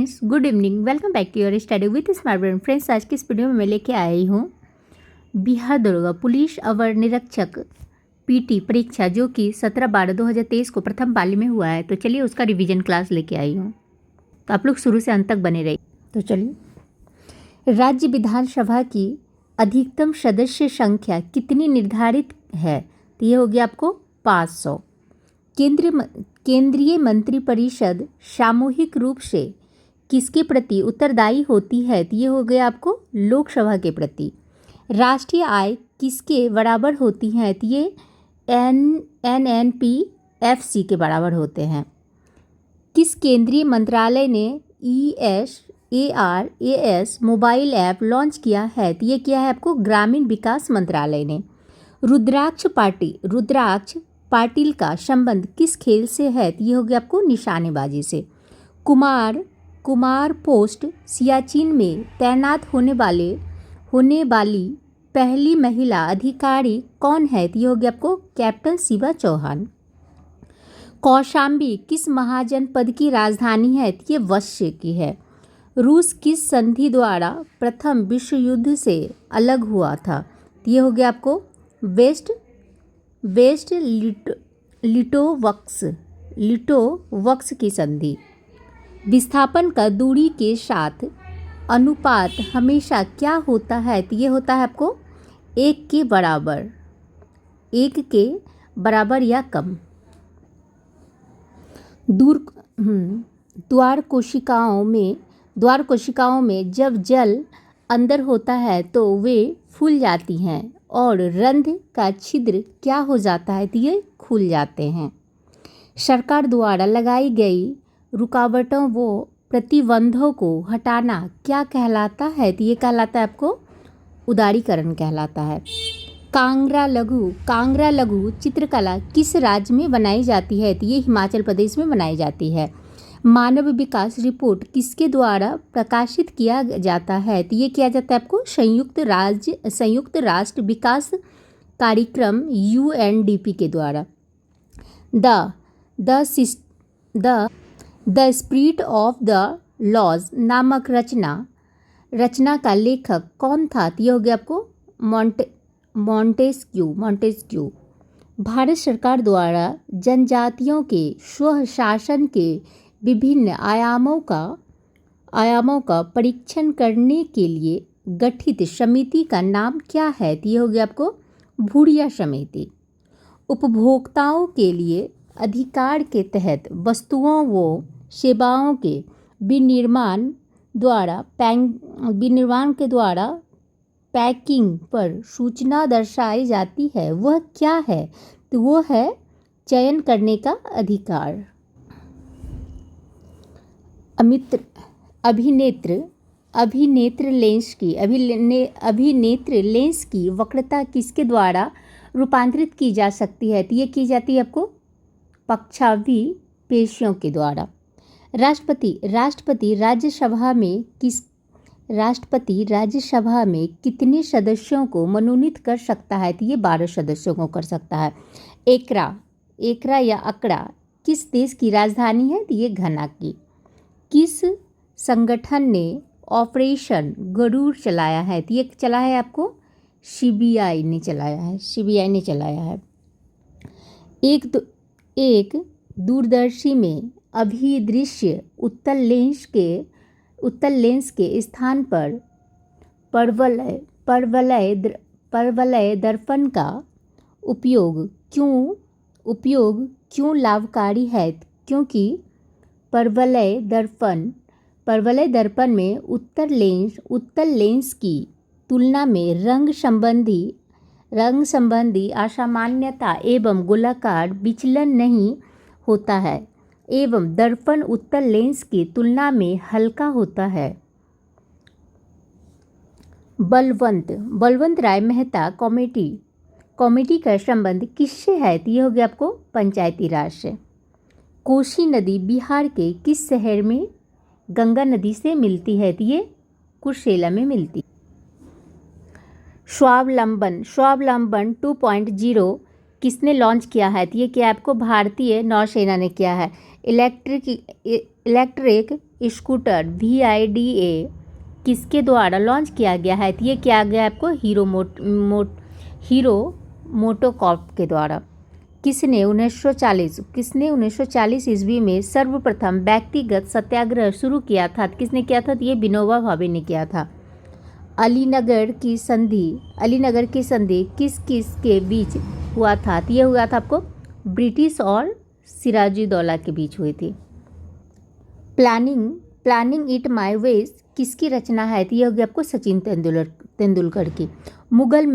Friends, good evening. Welcome back to your study with smart brain. Friends, आज की इस video में मैं लेके आई हूँ बिहार दरोगा पुलिस अवर निरीक्षक पीटी परीक्षा, जो कि 17/12/2023 को प्रथम पाली में हुआ है। तो चलिए उसका रिवीजन क्लास लेके आई हूँ, तो आप लोग शुरू से अंत तक बने रहिए। तो चलिए, राज्य विधानसभा की अधिकतम सदस्य संख्या कितनी निर्धारित है? तो ये हो गया आपको 500। केंद्रीय मंत्रिपरिषद सामूहिक रूप से किसके प्रति उत्तरदायी होती है? तो ये हो गया आपको लोकसभा के प्रति। राष्ट्रीय आय किसके बराबर होती है? तो ये NNPFC के बराबर होते हैं। किस केंद्रीय मंत्रालय ने ESARAS मोबाइल ऐप लॉन्च किया है? तो ये किया है आपको ग्रामीण विकास मंत्रालय ने। रुद्राक्ष पाटिल का संबंध किस खेल से है? तो ये हो गया आपको निशानेबाजी से। कुमार पोस्ट सियाचिन में तैनात होने वाली पहली महिला अधिकारी कौन है? तो ये हो गया आपको कैप्टन शिवा चौहान। कौशाम्बी किस महाजनपद की राजधानी है? तो ये वश्य की है। रूस किस संधि द्वारा प्रथम विश्व युद्ध से अलग हुआ था? तो ये हो गया आपको वेस्ट लिटोवक्स की संधि। विस्थापन का दूरी के साथ अनुपात हमेशा क्या होता है? तो ये होता है आपको 1 के बराबर या कम। द्वार कोशिकाओं में जब जल अंदर होता है तो वे फूल जाती हैं और रंध्र का छिद्र क्या हो जाता है? तो ये खुल जाते हैं। सरकार द्वारा लगाई गई रुकावटों व प्रतिबंधों को हटाना क्या कहलाता है? तो ये कहलाता है आपको उदारीकरण कहलाता है। कांगड़ा लघु चित्रकला किस राज्य में बनाई जाती है? तो ये हिमाचल प्रदेश में बनाई जाती है। मानव विकास रिपोर्ट किसके द्वारा प्रकाशित किया जाता है? तो ये किया जाता है आपको संयुक्त राष्ट्र विकास कार्यक्रम UNDP के द्वारा। The spirit of the laws नामक रचना का लेखक कौन था? तो ये हो गया आपको मॉन्टेस्क्यू। भारत सरकार द्वारा जनजातियों के स्वशासन के विभिन्न आयामों का परीक्षण करने के लिए गठित समिति का नाम क्या है? तो ये हो गया आपको भूरिया समिति। उपभोक्ताओं के लिए अधिकार के तहत वस्तुओं व सेवाओं के विनिर्माण के द्वारा पैकिंग पर सूचना दर्शाई जाती है, वह क्या है? तो वो है चयन करने का अधिकार। अभिनेत्र लेंस की वक्रता किसके द्वारा रूपांतरित की जा सकती है? तो ये की जाती है आपको पक्षाघी पेशियों के द्वारा। राष्ट्रपति राज्यसभा में कितने सदस्यों को मनोनीत कर सकता है? तो ये 12 सदस्यों को कर सकता है। एकरा या अकड़ा किस देश की राजधानी है? तो ये घना की। किस संगठन ने ऑपरेशन गरुड़ चलाया है? तो ये चलाया है आपको CBI ने चलाया है। एक दूरदर्शी में अभिदृश्य उत्तल लेंस के स्थान पर परवलय दर्पण का उपयोग क्यों लाभकारी है? क्योंकि परवलय दर्पण में उत्तल लेंस की तुलना में रंग संबंधी असामान्यता एवं गोलाकार विचलन नहीं होता है, एवं दर्पण उत्तल लेंस की तुलना में हल्का होता है। बलवंत राय मेहता कमेटी का संबंध किससे है? तो ये हो गया आपको पंचायती राज से। कोसी नदी बिहार के किस शहर में गंगा नदी से मिलती है? तो ये कुर्सेला में मिलती। स्वावलंबन 2.0 किसने लॉन्च किया है? तो ये क्या आपको भारतीय नौसेना ने किया है। इलेक्ट्रिक स्कूटर VIDA किसके द्वारा लॉन्च किया गया है? तो ये किया गया है आपको हीरो मोटोकॉर्प के द्वारा। किसने 1940 ईस्वी में सर्वप्रथम व्यक्तिगत सत्याग्रह शुरू किया था? किसने किया था? तो ये विनोबा भावे ने किया था। अलीनगर की संधि किस किस के बीच हुआ था? तो ये हुआ था आपको ब्रिटिश और सिराजुद्दौला के बीच हुई थी। प्लानिंग इट माई वेज किसकी रचना है? तो ये होगी आपको सचिन तेंदुलकर की। मुगल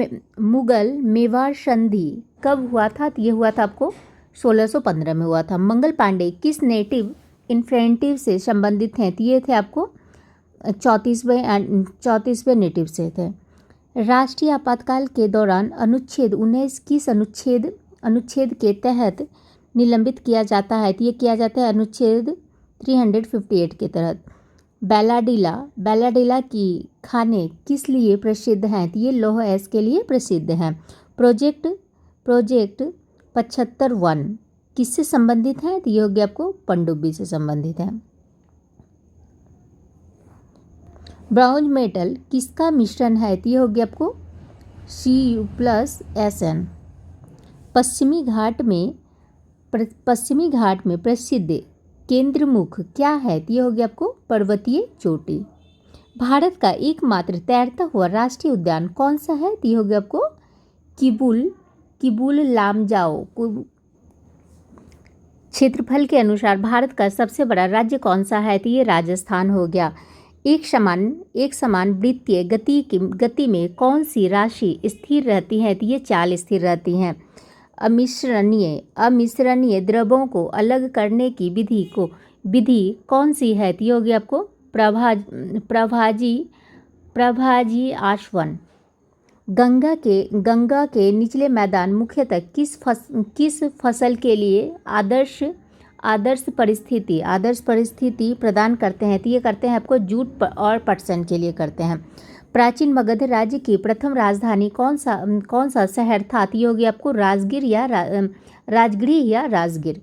मेवाड़ संधि कब हुआ था? तो ये हुआ था आपको 1615 में हुआ था। मंगल पांडे किस नेटिव इन्फेंटिव से संबंधित हैं? तो ये थे आपको 34वें नेटिव से थे। राष्ट्रीय आपातकाल के दौरान अनुच्छेद 19 किस अनुच्छेद के तहत निलंबित किया जाता है? तो ये किया जाता है अनुच्छेद 358 के तहत। बैलाडीला की खाने किस लिए प्रसिद्ध हैं? तो ये लौह ऐश के लिए प्रसिद्ध हैं। प्रोजेक्ट 75 किससे संबंधित है? तो ये हो गया आपको पनडुब्बी से संबंधित है। ब्राउन मेटल किसका मिश्रण है? तो ये हो गया आपको Cu+Sn। पश्चिमी घाट में प्रसिद्ध केंद्रमुख क्या है? तो ये हो गया आपको पर्वतीय चोटी। भारत का एकमात्र तैरता हुआ राष्ट्रीय उद्यान कौन सा है? तो ये हो गया आपको किबुल लामजाओ। क्षेत्रफल के अनुसार भारत का सबसे बड़ा राज्य कौन सा है? तो ये राजस्थान हो गया। एक समान वृत्तीय गति में कौन सी राशि स्थिर रहती है? तो ये चाल स्थिर रहती हैं। अमिश्रणीय द्रव्यों को अलग करने की विधि कौन सी है? तो ये होगी आपको प्रभाजी आश्वन। गंगा के निचले मैदान मुख्यतः किस फसल के लिए आदर्श परिस्थिति प्रदान करते हैं? तो ये करते हैं आपको जूट और पटसन के लिए करते हैं। प्राचीन मगध राज्य की प्रथम राजधानी कौन सा शहर था? तो ये होगी आपको राजगीर या राजगीर।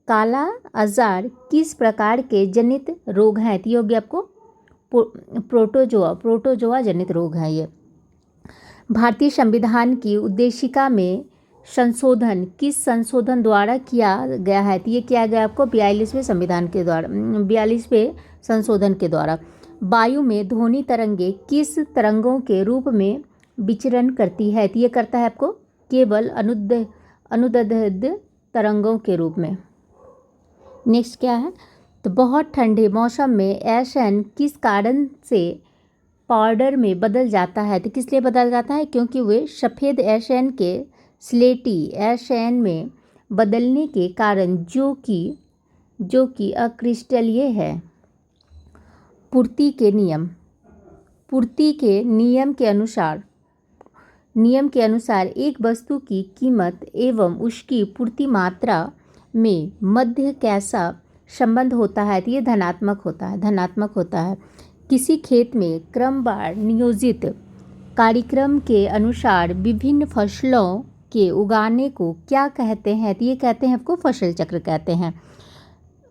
काला आजार किस प्रकार के जनित रोग हैं? तो ये होगी आपको प्रोटोजोआ जनित रोग है ये। भारतीय संविधान की उद्देशिका में संशोधन किस संशोधन द्वारा किया गया है? तो ये किया गया आपको 42वें संशोधन के द्वारा। वायु में ध्वनि तरंगे किस तरंगों के रूप में विचरण करती है? तो ये करता है आपको केवल अनुदैर्ध्य तरंगों के रूप में। नेक्स्ट क्या है? तो बहुत ठंडे मौसम में एशन किस कारण से पाउडर में बदल जाता है? तो किस लिए बदल जाता है? क्योंकि वे सफ़ेद एशन के स्लेटी एशन में बदलने के कारण जो कि अक्रिस्टलीय है। पूर्ति के नियम के अनुसार एक वस्तु की कीमत एवं उसकी पूर्ति मात्रा में मध्य कैसा संबंध होता है? तो ये धनात्मक होता है। किसी खेत में क्रमवार नियोजित कार्यक्रम के अनुसार विभिन्न फसलों के उगाने को क्या कहते हैं? तो ये कहते हैं आपको फसल चक्र कहते हैं।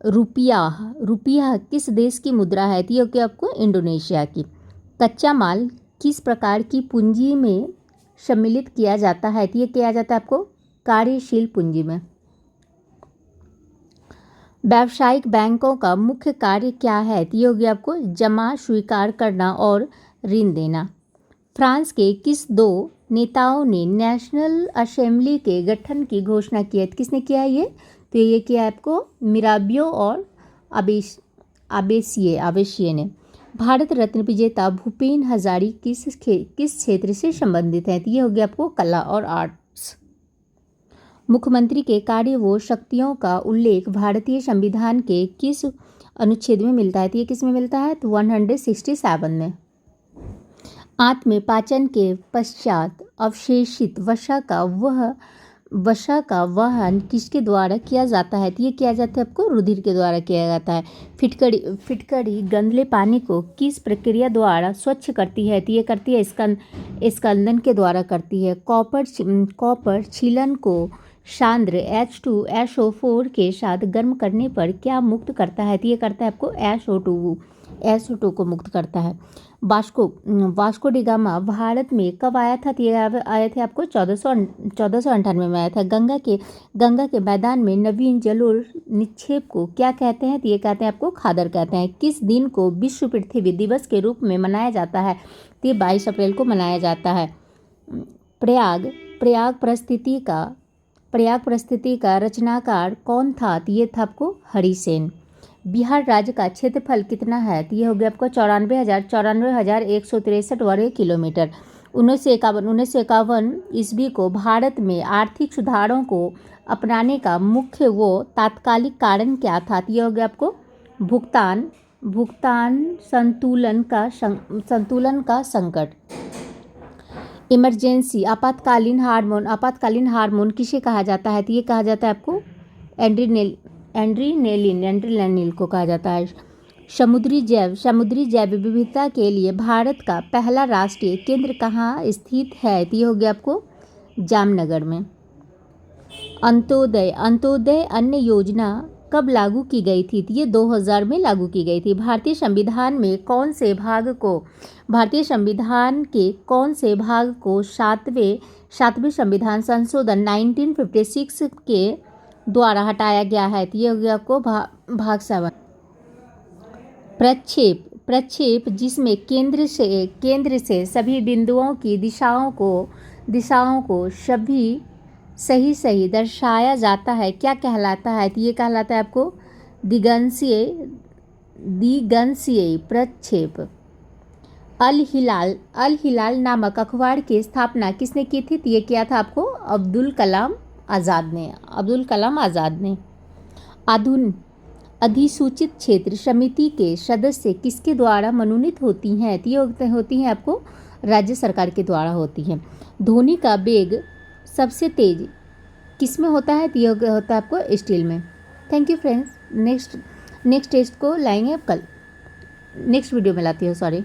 रुपया किस देश की मुद्रा है? तो ये आपको इंडोनेशिया की। कच्चा माल किस प्रकार की पूंजी में सम्मिलित किया जाता है? तो ये किया जाता है आपको कार्यशील पूंजी में। व्यावसायिक बैंकों का मुख्य कार्य क्या है? तो ये हो गया आपको जमा स्वीकार करना और ऋण देना। फ्रांस के किस दो नेताओं ने नेशनल असेंबली के गठन की घोषणा की है? किसने किया है ये? तो ये किया है आपको मिराबियो और आबेसिये ने। भारत रत्न विजेता भूपेन हजारी किस क्षेत्र से संबंधित है? तो ये हो गया आपको कला और आर्ट्स। मुख्यमंत्री के कार्य व शक्तियों का उल्लेख भारतीय संविधान के किस अनुच्छेद में मिलता है? तो ये किस में मिलता है? तो 167 में। आत्मपाचन के पश्चात अवशेषित वसा का वहन किसके द्वारा किया जाता है? तो ये किया जाता है आपको रुधिर के द्वारा किया जाता है। फिटकड़ी गंदले पानी को किस प्रक्रिया द्वारा स्वच्छ करती है? तो ये करती है स्कंदन के द्वारा करती है। कॉपर छीलन को सांद्र H2SO4 के साथ गर्म करने पर क्या मुक्त करता है? तो ये करता है आपको SO2 को मुक्त करता है। वास्को डी गामा भारत में कब आया था? तो ये आए थे आपको 1498 में आया था। गंगा के मैदान में नवीन जलोढ़ निक्षेप को क्या कहते हैं? तो ये कहते हैं आपको खादर कहते हैं। किस दिन को विश्व पृथ्वी दिवस के रूप में मनाया जाता है? तो ये 22 अप्रैल को मनाया जाता है। प्रयाग प्रस्तुति का रचनाकार कौन था? तो ये था आपको हरिसेन। बिहार राज्य का क्षेत्रफल कितना है? तो ये हो गया आपको 94,163 वर्ग किलोमीटर। 1951 ईस्वी को भारत में आर्थिक सुधारों को अपनाने का मुख्य तात्कालिक कारण क्या था? तो ये हो गया आपको भुगतान संतुलन का संकट। इमरजेंसी आपातकालीन हार्मोन किसे कहा जाता है? तो ये कहा जाता है आपको एड्रेनालिन को कहा जाता है। समुद्री जैव विविधता के लिए भारत का पहला राष्ट्रीय केंद्र कहाँ स्थित है? तो ये हो गया आपको जामनगर में। अंत्योदय अन्न योजना कब लागू की गई थी? तो ये 2000 में लागू की गई थी। भारतीय संविधान के कौन से भाग को सातवें संविधान संशोधन 1956 के द्वारा हटाया गया है? तो ये हो गया आपको भाग 7। प्रक्षेप जिसमें केंद्र से सभी बिंदुओं की दिशाओं को सही दर्शाया जाता है, क्या कहलाता है? तो ये कहलाता है आपको दिगंशीय प्रक्षेप। अल हिलाल नामक अखबार की स्थापना किसने की थी? तो ये किया था आपको अब्दुल कलाम आज़ाद ने। अधिसूचित क्षेत्र समिति के सदस्य किसके द्वारा मनोनीत होती हैं? तो ये होती हैं आपको राज्य सरकार के द्वारा होती हैं। ध्वनि का वेग सबसे तेज किस में होता है? तो ये होता है आपको स्टील में। Thank you friends. Next test को लाएंगे कल, नेक्स्ट वीडियो में लाती हूँ, सॉरी।